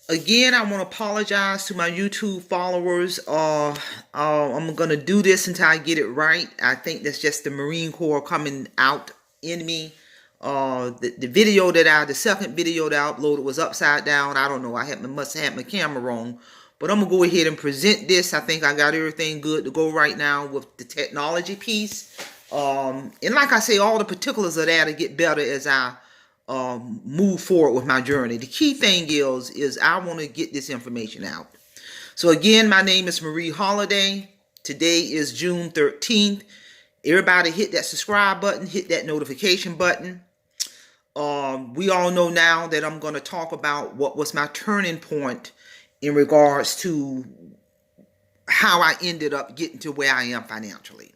Again, I want to apologize to my YouTube followers. I'm going to do this until I get it right. I think that's just the Marine Corps coming out in me. The second video that I uploaded was upside down. I don't know. Must have had my camera wrong. But I'm going to go ahead and present this. I think I got everything good to go right now with the technology piece. And like I say, all the particulars of that will get better as I move forward with my journey. The key thing is I want to get this information out. So again, my name is Marie Holiday. Today is June 13th. Everybody hit that subscribe button, hit that notification button. We all know now that I'm going to talk about what was my turning point in regards to how I ended up getting to where I am financially.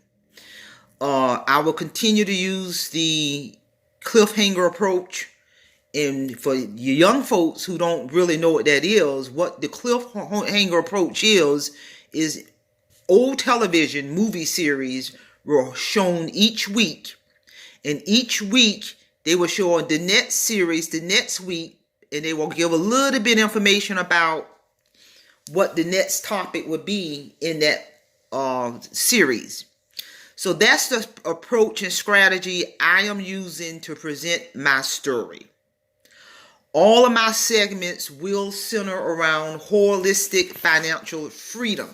I will continue to use the cliffhanger approach. And for you young folks who don't really know what that is, what the cliffhanger approach is old television movie series were shown each week. And each week they will show the next series the next week, and they will give a little bit of information about what the next topic would be in that series. So that's the approach and strategy I am using to present my story. All of my segments will center around holistic financial freedom.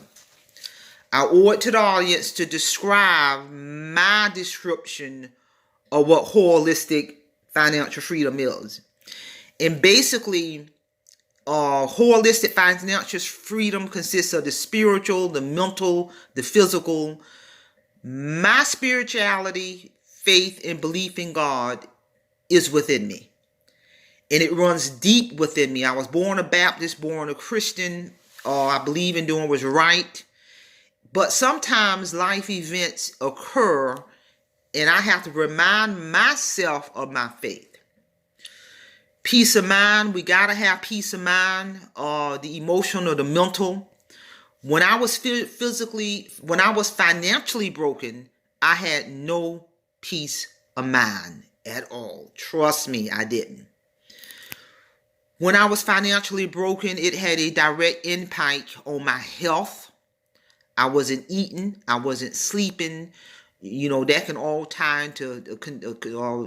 I owe it to the audience to describe my description of what holistic financial freedom is. And basically, holistic financial freedom consists of the spiritual, the mental, the physical. My spirituality, faith, and belief in God is within me. And it runs deep within me. I was born a Baptist, born a Christian. I believe in doing what's right. But sometimes life events occur, and I have to remind myself of my faith. Peace of mind. We got to have peace of mind. The emotional, the mental. When I was financially broken, I had no peace of mind at all. Trust me, I didn't. When I was financially broken, it had a direct impact on my health. I wasn't eating. I wasn't sleeping. You know, that can all tie into,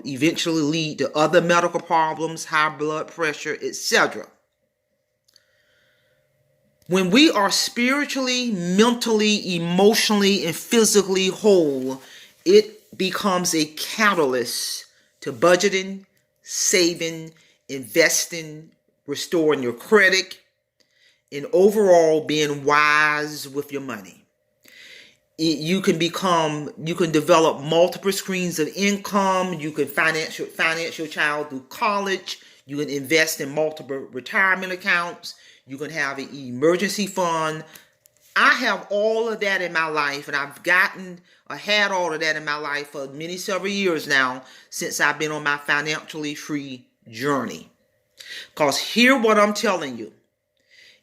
eventually lead to other medical problems, high blood pressure, etc. When we are spiritually, mentally, emotionally, and physically whole, it becomes a catalyst to budgeting, saving, investing, restoring your credit, and overall being wise with your money. You can develop multiple streams of income. You can finance your child through college. You can invest in multiple retirement accounts. You can have an emergency fund. I have all of that in my life, and I've had all of that in my life for several years now, since I've been on my financially free journey. Because hear what I'm telling you.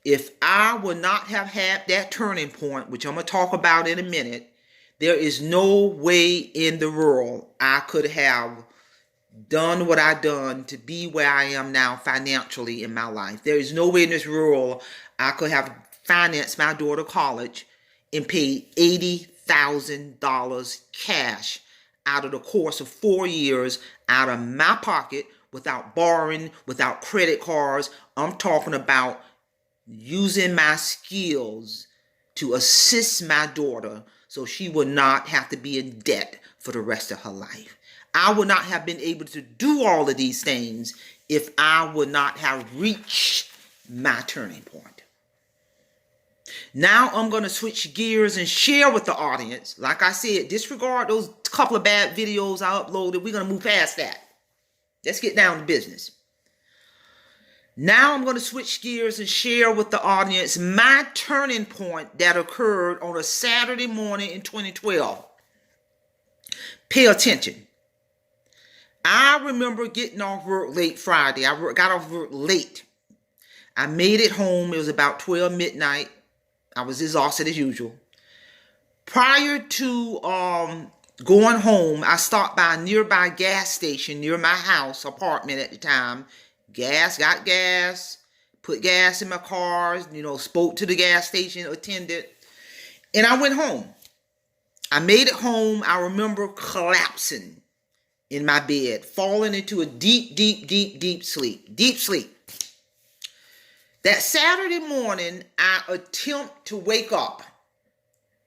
If I would not have had that turning point, which I'm going to talk about in a minute, there is no way in the world I could have done what I've done to be where I am now financially in my life. There is no way in this world I could have financed my daughter college and paid $80,000 cash out of the course of 4 years out of my pocket without borrowing, without credit cards. I'm talking about using my skills to assist my daughter so she would not have to be in debt for the rest of her life. I would not have been able to do all of these things if I would not have reached my turning point. Now I'm going to switch gears and share with the audience. Like I said, disregard those couple of bad videos I uploaded. We're going to move past that. Let's get down to business. Now I'm going to switch gears and share with the audience my turning point that occurred on a Saturday morning in 2012. Pay attention. I remember getting off work late Friday. I got off work late. I made it home. It was about 12 midnight. I was exhausted as usual. Prior to going home, I stopped by a nearby gas station near my house, apartment at the time. Got gas, put gas in my car, spoke to the gas station attendant, and I went home. I made it home. I remember collapsing in my bed, falling into a deep, deep, deep, deep sleep. Deep sleep. That Saturday morning, I attempt to wake up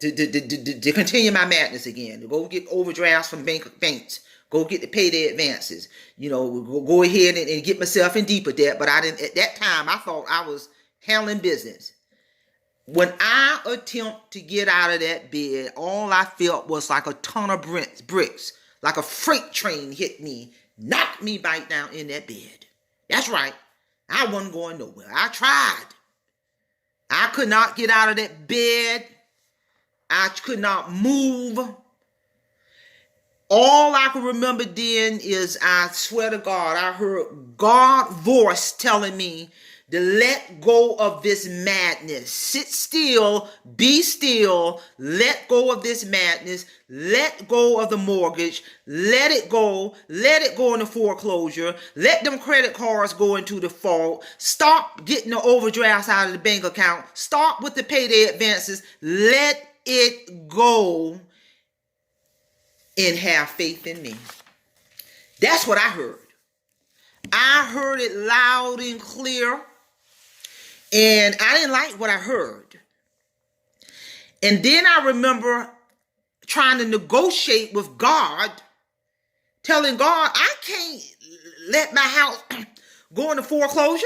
to continue my madness again, to go get overdrafts from banks, go get the payday advances, go ahead and get myself in deeper debt. But I didn't, at that time, I thought I was handling business. When I attempt to get out of that bed, all I felt was like a ton of bricks, like a freight train hit me, knocked me right down in that bed. That's right. I wasn't going nowhere. I tried. I could not get out of that bed. I could not move. All I can remember then is, I swear to God, I heard God's voice telling me to let go of this madness. Sit still, be still, let go of this madness, let go of the mortgage, let it go into foreclosure, let them credit cards go into default, stop getting the overdrafts out of the bank account, stop with the payday advances, let it go, and have faith in me. That's what I heard. I heard it loud and clear. And I didn't like what I heard. And then I remember trying to negotiate with God, telling God, I can't let my house go into foreclosure.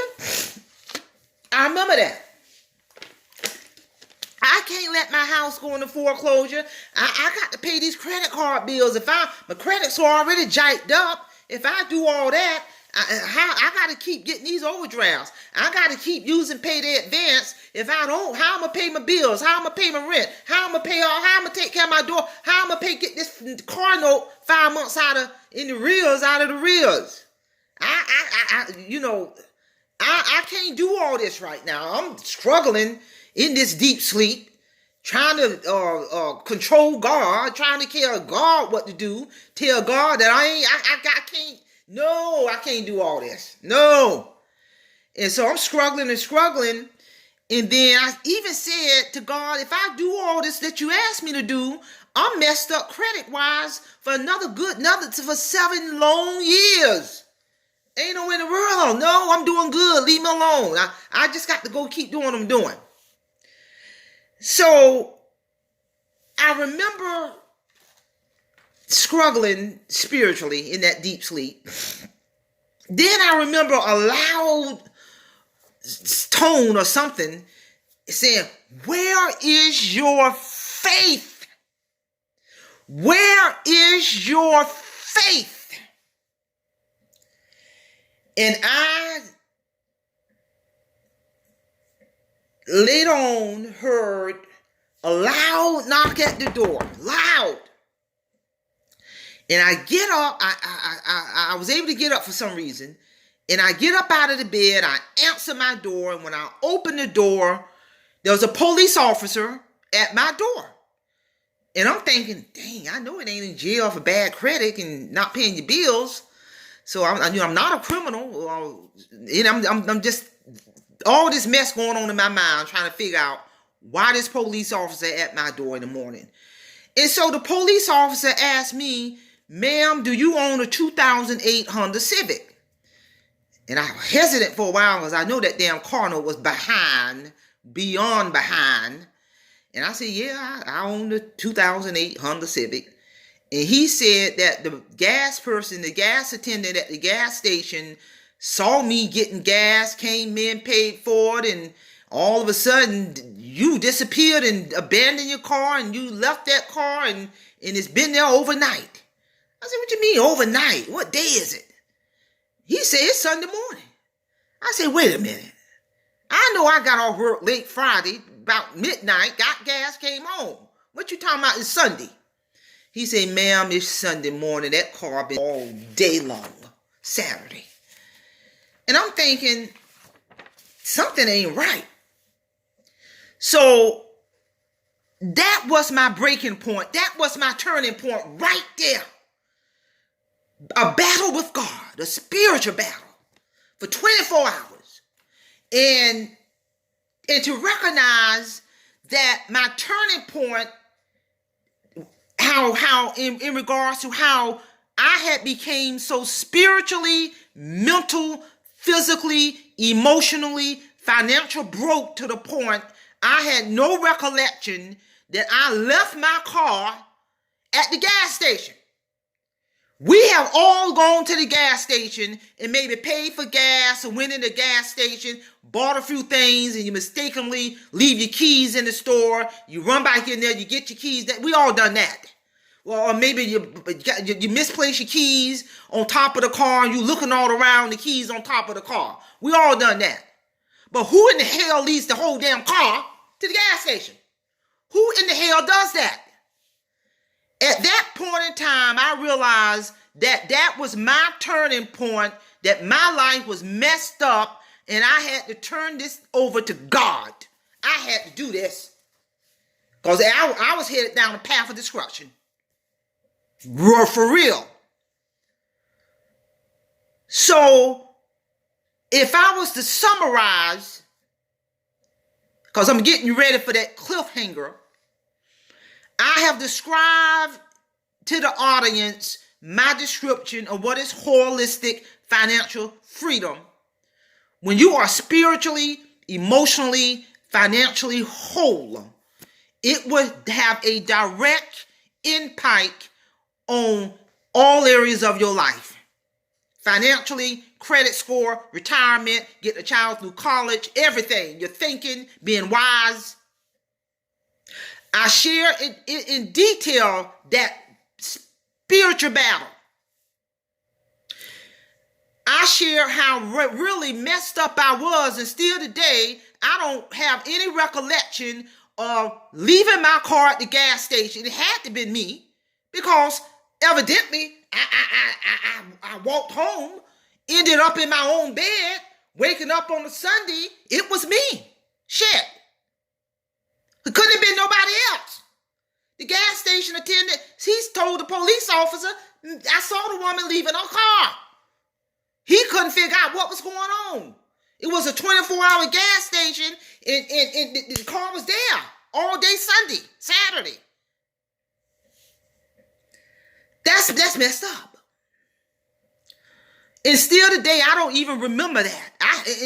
I remember that. I can't let my house go into foreclosure. I got to pay these credit card bills. My credits are already jiked up. If I do all that, I got to keep getting these overdrafts. I got to keep using payday advance. If I don't, how I'm going to pay my bills? How I'm going to pay my rent? How I'm going to pay how I'm going to take care of my door? How I'm going to get this car note 5 months out of the rears? I can't do all this right now. I'm struggling in this deep sleep, trying to control God, trying to tell God what to do, tell God that I can't. No, I can't do all this. No. And so I'm struggling. And then I even said to God, if I do all this that you asked me to do, I'm messed up credit-wise for for 7 long years. Ain't no in the world. No, I'm doing good. Leave me alone. I just got to go keep doing what I'm doing. So I remember struggling spiritually in that deep sleep. Then I remember a loud tone or something saying, where is your faith? Where is your faith? And I later on heard a loud knock at the door. Loud. And I get up. I was able to get up for some reason. And I get up out of the bed. I answer my door. And when I open the door, there was a police officer at my door. And I'm thinking, dang, I know it ain't in jail for bad credit and not paying your bills. So I'm not a criminal. And I'm just all this mess going on in my mind, trying to figure out why this police officer at my door in the morning. And so the police officer asked me, ma'am, do you own a 2008 Honda Civic? And I was hesitant for a while because I know that damn car note was beyond behind. And I said, yeah, I own the 2008 Honda Civic. And he said that the gas attendant at the gas station saw me getting gas, came in, paid for it, and all of a sudden you disappeared and abandoned your car and you left that car and it's been there overnight. I said, what you mean overnight? What day is it? He said, it's Sunday morning. I said, wait a minute. I know I got off work late Friday, about midnight, got gas, came home. What you talking about? It's Sunday. He said, ma'am, it's Sunday morning. That car been all day long, Saturday. And I'm thinking, something ain't right. So that was my breaking point. That was my turning point right there. A battle with God, a spiritual battle for 24 hours. and to recognize that my turning point, how in regards to how I had became so spiritually, mental, physically, emotionally, financial broke to the point I had no recollection that I left my car at the gas station. We have all gone to the gas station and maybe paid for gas or went in the gas station, bought a few things, and you mistakenly leave your keys in the store. You run back in there, you get your keys. We all done that. Well, or maybe you misplace your keys on top of the car and you looking all around, the keys on top of the car. We all done that. But who in the hell leaves the whole damn car to the gas station? Who in the hell does that? At that point in time, I realized that was my turning point, that my life was messed up, and I had to turn this over to God. I had to do this because I was headed down the path of destruction. For real. So, if I was to summarize, because I'm getting ready for that cliffhanger, I have described to the audience my description of what is holistic financial freedom. When you are spiritually, emotionally, financially whole, it would have a direct impact on all areas of your life. Financially, credit score, retirement, getting a child through college, everything. You're thinking, being wise. I share in detail that spiritual battle. I share how really messed up I was, and still today, I don't have any recollection of leaving my car at the gas station. It had to be me, because evidently I walked home, ended up in my own bed, waking up on a Sunday. It was me. Shit. It couldn't have been nobody else. The gas station attendant, he's told the police officer, I saw the woman leaving her car. He couldn't figure out what was going on. It was a 24-hour gas station, and the car was there all day Sunday, Saturday. That's messed up. And still today, I don't even remember that.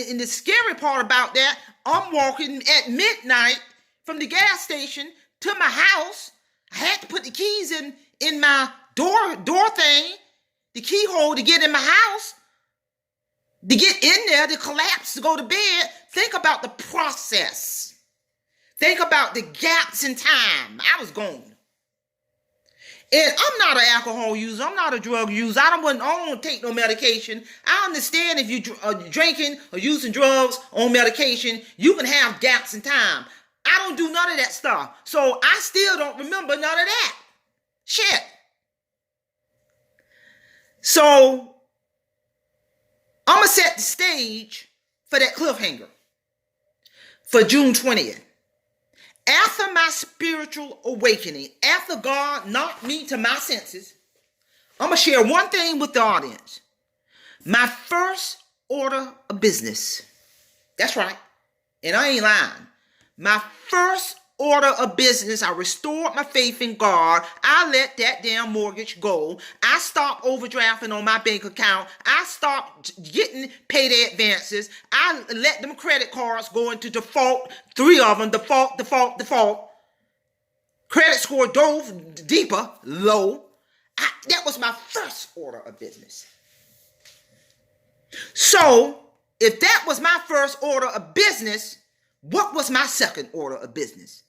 And the scary part about that, I'm walking at midnight from the gas station to my house. I had to put the keys in my door thing, the keyhole to get in my house, to get in there, to collapse, to go to bed. Think about the process. Think about the gaps in time. I was gone. And I'm not an alcohol user. I'm not a drug user. I don't take no medication. I understand if you are drinking or using drugs on medication, you can have gaps in time. I don't do none of that stuff. So I still don't remember none of that. Shit. So I'm going to set the stage for that cliffhanger for June 20th. After my spiritual awakening, after God knocked me to my senses, I'm going to share one thing with the audience. My first order of business. That's right. And I ain't lying. My first order of business, I restored my faith in God. I let that damn mortgage go. I stopped overdrafting on my bank account. I stopped getting payday advances. I let them credit cards go into default. 3 of them, default. Credit score dove deeper, low. That was my first order of business. So, if that was my first order of business, what was my second order of business?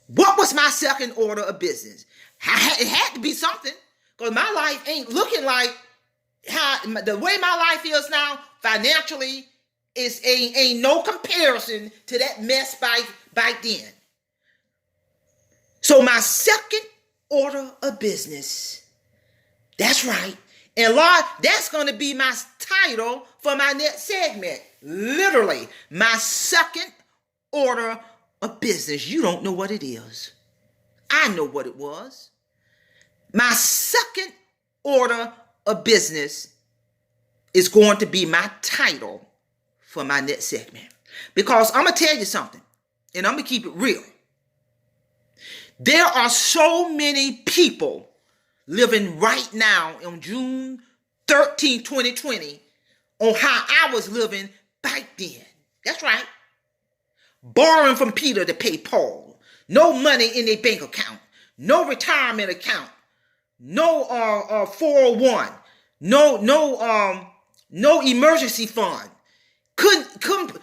What was my second order of business? It had to be something, because my life ain't looking like how the way my life is now financially ain't no comparison to that mess back then. So my second order of business, that's right. And Lord, that's going to be my title for my next segment. Literally, my second order of business. You don't know what it is. I know what it was. My second order of business is going to be my title for my next segment. Because I'm going to tell you something, and I'm going to keep it real. There are so many people living right now on June 13, 2020 on how I was living back then. That's right. Borrowing from Peter to pay Paul. No money in their bank account. No retirement account. No 401. No emergency fund. Couldn't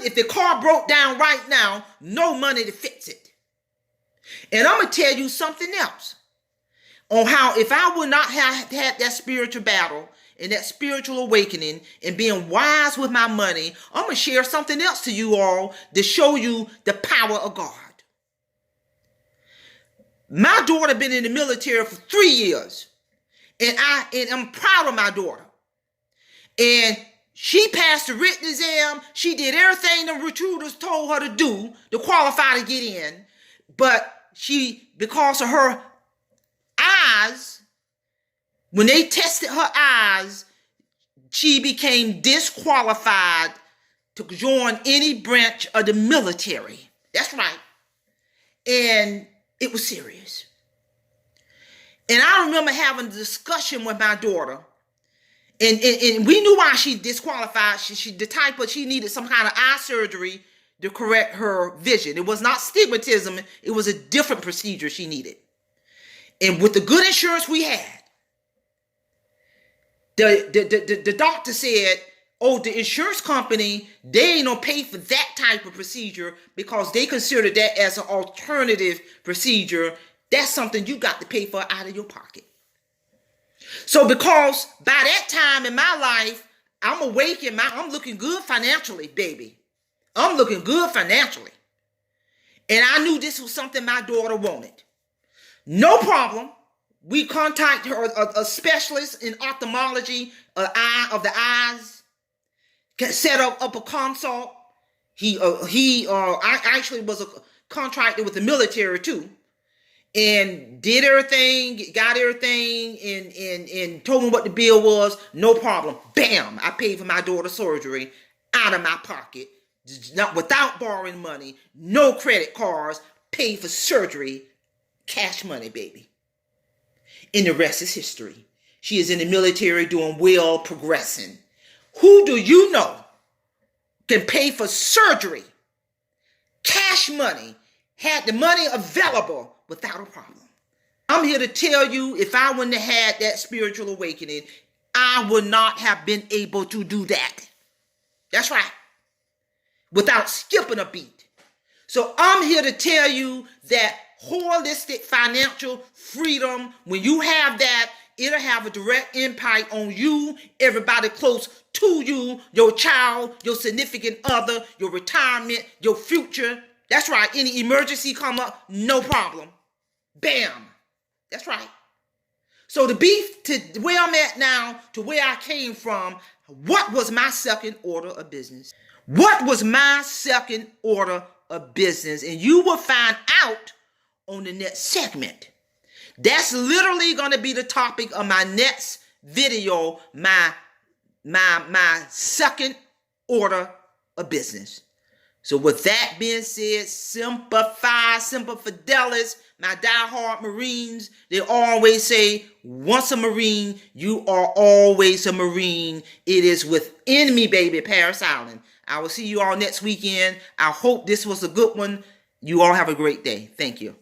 if the car broke down right now, no money to fix it. And I'm going to tell you something else on how if I would not have had that spiritual battle and that spiritual awakening and being wise with my money, I'm going to share something else to you all to show you the power of God. My daughter been in the military for 3 years, and I'm proud of my daughter. And she passed the written exam. She did everything the recruiters told her to do to qualify to get in. But she, because of her eyes, when they tested her eyes, she became disqualified to join any branch of the military. That's right. And it was serious. And I remember having a discussion with my daughter. And we knew why she disqualified. She needed some kind of eye surgery to correct her vision. It was not stigmatism. It was a different procedure she needed. And with the good insurance we had, the doctor said, oh, the insurance company, they ain't gonna pay for that type of procedure because they consider that as an alternative procedure. That's something you got to pay for out of your pocket. So because by that time in my life, I'm awake and I'm looking good financially, baby. I'm looking good financially. And I knew this was something my daughter wanted. No problem. We contacted her, a specialist in ophthalmology, of the eyes, set up a consult. I actually was a contractor with the military too. And did everything, got everything, and told me what the bill was. No problem. Bam! I paid for my daughter's surgery out of my pocket, not without borrowing money. No credit cards. Paid for surgery, cash money, baby. And the rest is history. She is in the military, doing well, progressing. Who do you know can pay for surgery, cash money, had the money available without a problem? I'm here to tell you, if I wouldn't have had that spiritual awakening, I would not have been able to do that. That's right. Without skipping a beat. So I'm here to tell you that holistic financial freedom, when you have that, it'll have a direct impact on you, everybody close to you, your child, your significant other, your retirement, your future. That's right. Any emergency come up, no problem. Bam. That's right. So to be to where I'm at now, to where I came from, what was my second order of business? What was my second order of business? And you will find out on the next segment. That's literally going to be the topic of my next video, my second order of business. So with that being said, Semper Fidelis, my diehard Marines, they always say, once a Marine, you are always a Marine. It is within me, baby, Paris Island. I will see you all next weekend. I hope this was a good one. You all have a great day. Thank you.